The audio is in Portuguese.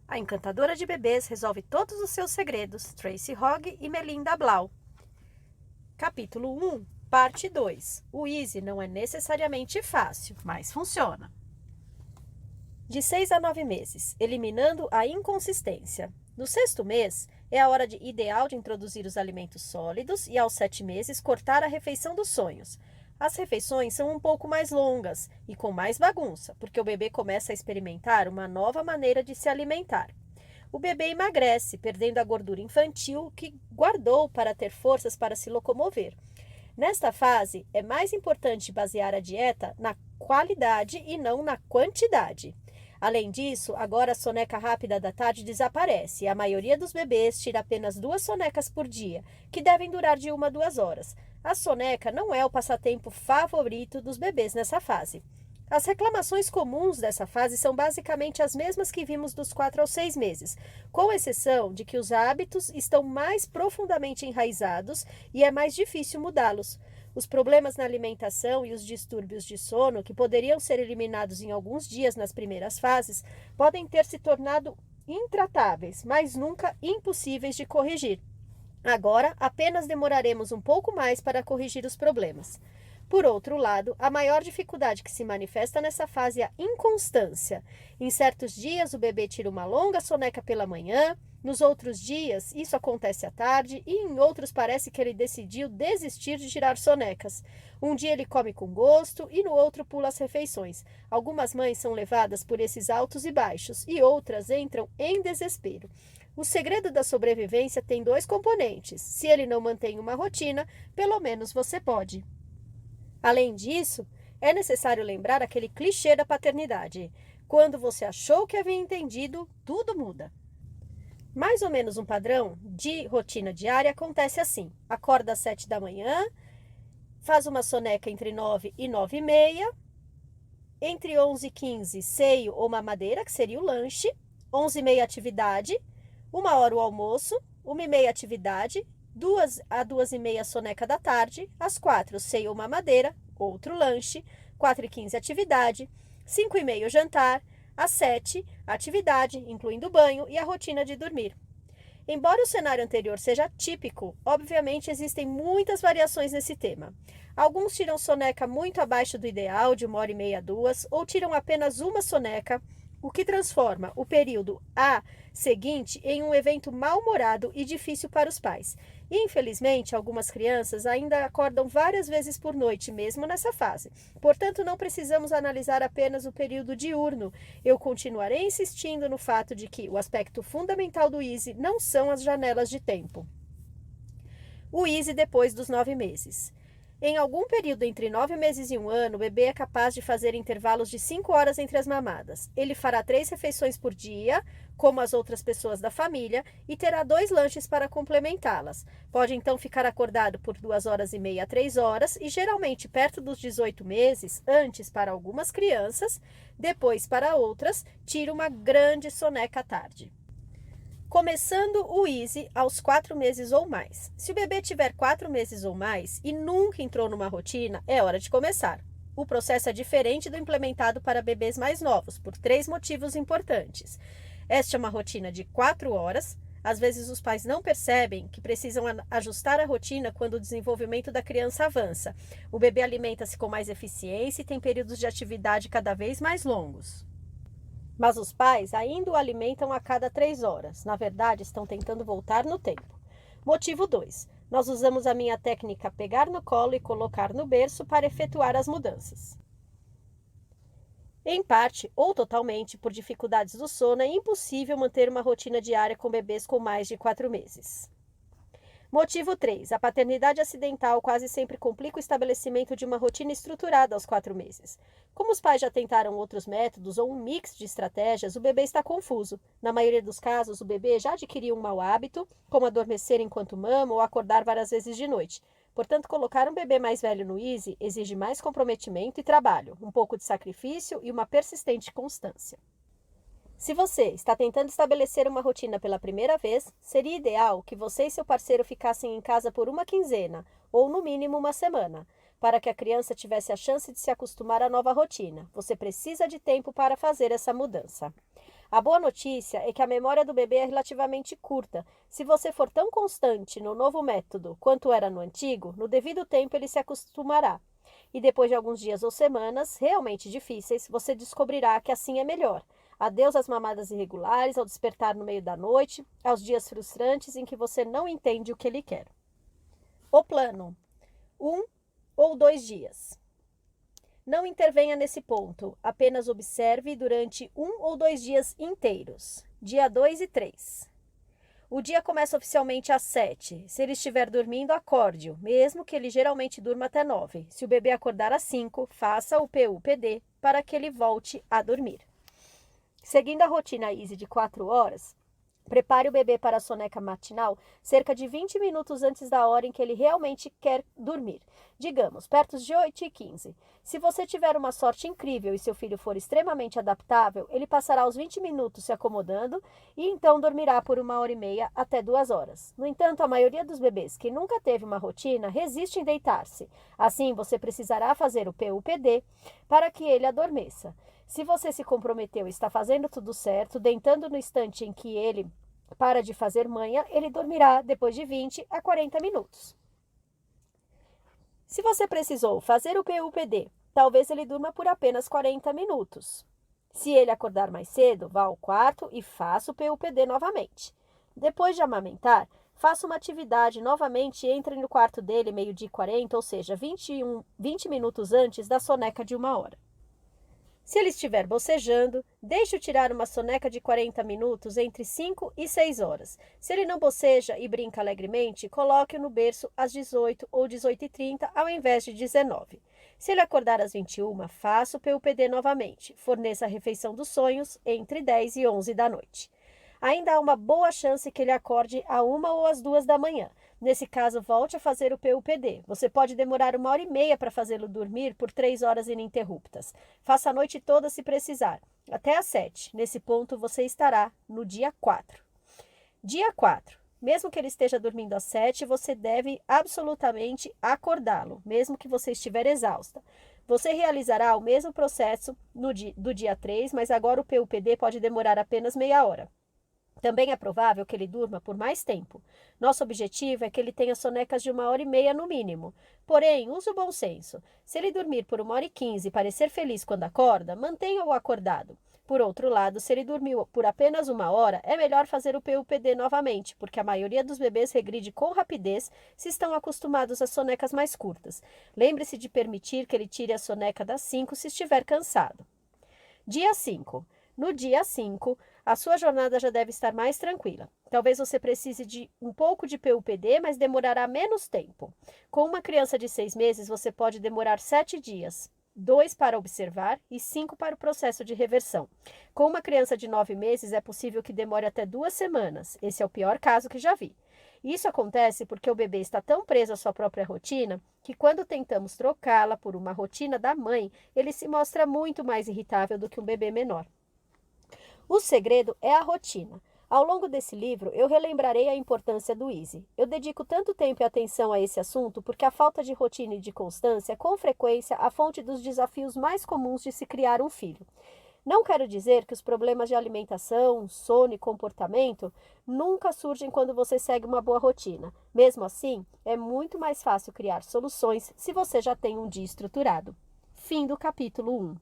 A encantadora de bebês resolve todos os seus segredos, Tracy Hogg e Melinda Blau. Capítulo 1, parte 2. O Easy não é necessariamente fácil, mas funciona. De 6 a 9 meses, eliminando a inconsistência. No 6º mês, é a hora ideal de introduzir os alimentos sólidos e aos 7 meses cortar a refeição dos sonhos. As refeições são um pouco mais longas e com mais bagunça, porque o bebê começa a experimentar uma nova maneira de se alimentar. O bebê emagrece, perdendo a gordura infantil que guardou para ter forças para se locomover. Nesta fase, é mais importante basear a dieta na qualidade e não na quantidade. Além disso, agora a soneca rápida da tarde desaparece e a maioria dos bebês tira apenas 2 sonecas por dia, que devem durar de 1 a 2 horas. A soneca não é o passatempo favorito dos bebês nessa fase. As reclamações comuns dessa fase são basicamente as mesmas que vimos dos 4 aos 6 meses, com exceção de que os hábitos estão mais profundamente enraizados e é mais difícil mudá-los. Os problemas na alimentação e os distúrbios de sono, que poderiam ser eliminados em alguns dias nas primeiras fases, podem ter se tornado intratáveis, mas nunca impossíveis de corrigir. Agora, apenas demoraremos um pouco mais para corrigir os problemas. Por outro lado, a maior dificuldade que se manifesta nessa fase é a inconstância. Em certos dias, o bebê tira uma longa soneca pela manhã, nos outros dias, isso acontece à tarde e em outros parece que ele decidiu desistir de tirar sonecas. Um dia ele come com gosto e no outro pula as refeições. Algumas mães são levadas por esses altos e baixos e outras entram em desespero. O segredo da sobrevivência tem 2 componentes. Se ele não mantém uma rotina, pelo menos você pode. Além disso, é necessário lembrar aquele clichê da paternidade. Quando você achou que havia entendido, tudo muda. Mais ou menos um padrão de rotina diária acontece assim. Acorda às 7 da manhã, faz uma soneca entre 9 e 9 e meia, entre 11 e 15, seio ou mamadeira, que seria o lanche, 11 e meia atividade, 1 hora o almoço, 1 e meia atividade, 2 a 2 e meia soneca da tarde, às 4 seio ou mamadeira, outro lanche, 4 e 15 atividade, 5 e meia jantar, às 7 atividade, incluindo banho e a rotina de dormir. Embora o cenário anterior seja típico, obviamente existem muitas variações nesse tema. Alguns tiram soneca muito abaixo do ideal, de 1 hora e meia a 2, ou tiram apenas uma soneca, o que transforma o período A seguinte em um evento mal-humorado e difícil para os pais. E, infelizmente, algumas crianças ainda acordam várias vezes por noite, mesmo nessa fase. Portanto, não precisamos analisar apenas o período diurno. Eu continuarei insistindo no fato de que o aspecto fundamental do Easy não são as janelas de tempo. O Easy depois dos 9 meses. Em algum período entre 9 meses e 1 ano, o bebê é capaz de fazer intervalos de 5 horas entre as mamadas. Ele fará 3 refeições por dia, como as outras pessoas da família, e terá 2 lanches para complementá-las. Pode então ficar acordado por 2 horas e meia a 3 horas e geralmente perto dos 18 meses, antes para algumas crianças, depois para outras, tira uma grande soneca à tarde. Começando o Easy aos 4 meses ou mais. Se o bebê tiver 4 meses ou mais e nunca entrou numa rotina, é hora de começar. O processo é diferente do implementado para bebês mais novos, por 3 motivos importantes. Esta é uma rotina de 4 horas. Às vezes os pais não percebem que precisam ajustar a rotina quando o desenvolvimento da criança avança. O bebê alimenta-se com mais eficiência e tem períodos de atividade cada vez mais longos. Mas os pais ainda o alimentam a cada 3 horas. Na verdade, estão tentando voltar no tempo. Motivo 2. Nós usamos a minha técnica pegar no colo e colocar no berço para efetuar as mudanças. Em parte, ou totalmente, por dificuldades do sono, é impossível manter uma rotina diária com bebês com mais de 4 meses. Motivo 3. A paternidade acidental quase sempre complica o estabelecimento de uma rotina estruturada aos 4 meses. Como os pais já tentaram outros métodos ou um mix de estratégias, o bebê está confuso. Na maioria dos casos, o bebê já adquiriu um mau hábito, como adormecer enquanto mama ou acordar várias vezes de noite. Portanto, colocar um bebê mais velho no Easy exige mais comprometimento e trabalho, um pouco de sacrifício e uma persistente constância. Se você está tentando estabelecer uma rotina pela primeira vez, seria ideal que você e seu parceiro ficassem em casa por uma quinzena, ou no mínimo uma semana, para que a criança tivesse a chance de se acostumar à nova rotina. Você precisa de tempo para fazer essa mudança. A boa notícia é que a memória do bebê é relativamente curta. Se você for tão constante no novo método quanto era no antigo, no devido tempo ele se acostumará. E depois de alguns dias ou semanas realmente difíceis, você descobrirá que assim é melhor. Adeus às mamadas irregulares, ao despertar no meio da noite, aos dias frustrantes em que você não entende o que ele quer. O plano: 1 ou 2 dias. Não intervenha nesse ponto, apenas observe durante 1 ou 2 dias inteiros, dia 2 e 3. O dia começa oficialmente às 7. Se ele estiver dormindo, acorde-o, mesmo que ele geralmente durma até 9. Se o bebê acordar às 5, faça o PU-PD para que ele volte a dormir. Seguindo a rotina Easy de 4 horas, prepare o bebê para a soneca matinal cerca de 20 minutos antes da hora em que ele realmente quer dormir. Digamos, perto de 8h15. Se você tiver uma sorte incrível e seu filho for extremamente adaptável, ele passará os 20 minutos se acomodando e então dormirá por 1h30 até 2 horas. No entanto, a maioria dos bebês que nunca teve uma rotina resiste em deitar-se. Assim, você precisará fazer o PU-PD para que ele adormeça. Se você se comprometeu e está fazendo tudo certo, deitando no instante em que ele para de fazer manha, ele dormirá depois de 20 a 40 minutos. Se você precisou fazer o PU-PD, talvez ele durma por apenas 40 minutos. Se ele acordar mais cedo, vá ao quarto e faça o PU-PD novamente. Depois de amamentar, faça uma atividade novamente e entre no quarto dele meio-dia e 40, ou seja, 20 minutos antes da soneca de 1 hora. Se ele estiver bocejando, deixe-o tirar uma soneca de 40 minutos entre 5 e 6 horas. Se ele não boceja e brinca alegremente, coloque-o no berço às 18 ou 18h30 ao invés de 19. Se ele acordar às 21, faça o PUPD novamente. Forneça a refeição dos sonhos entre 10 e 11 da noite. Ainda há uma boa chance que ele acorde à 1 ou às 2 da manhã. Nesse caso, volte a fazer o PUPD. Você pode demorar 1h30 para fazê-lo dormir por 3 horas ininterruptas. Faça a noite toda se precisar, até às 7. Nesse ponto, você estará no dia 4. Dia 4. Mesmo que ele esteja dormindo às 7, você deve absolutamente acordá-lo, mesmo que você estiver exausta. Você realizará o mesmo processo do dia 3, mas agora o PUPD pode demorar apenas meia hora. Também é provável que ele durma por mais tempo. Nosso objetivo é que ele tenha sonecas de 1h30 no mínimo. Porém, use o bom senso. Se ele dormir por 1h15 e parecer feliz quando acorda, mantenha-o acordado. Por outro lado, se ele dormiu por apenas 1 hora, é melhor fazer o PUPD novamente, porque a maioria dos bebês regride com rapidez se estão acostumados a sonecas mais curtas. Lembre-se de permitir que ele tire a soneca das 5 se estiver cansado. Dia 5. No dia 5, a sua jornada já deve estar mais tranquila. Talvez você precise de um pouco de PUPD, mas demorará menos tempo. Com uma criança de 6 meses, você pode demorar 7 dias. 2 para observar e 5 para o processo de reversão. Com uma criança de 9 meses, é possível que demore até 2 semanas. Esse é o pior caso que já vi. Isso acontece porque o bebê está tão preso à sua própria rotina que quando tentamos trocá-la por uma rotina da mãe, ele se mostra muito mais irritável do que um bebê menor. O segredo é a rotina. Ao longo desse livro, eu relembrarei a importância do Easy. Eu dedico tanto tempo e atenção a esse assunto porque a falta de rotina e de constância é com frequência a fonte dos desafios mais comuns de se criar um filho. Não quero dizer que os problemas de alimentação, sono e comportamento nunca surgem quando você segue uma boa rotina. Mesmo assim, é muito mais fácil criar soluções se você já tem um dia estruturado. Fim do capítulo 1.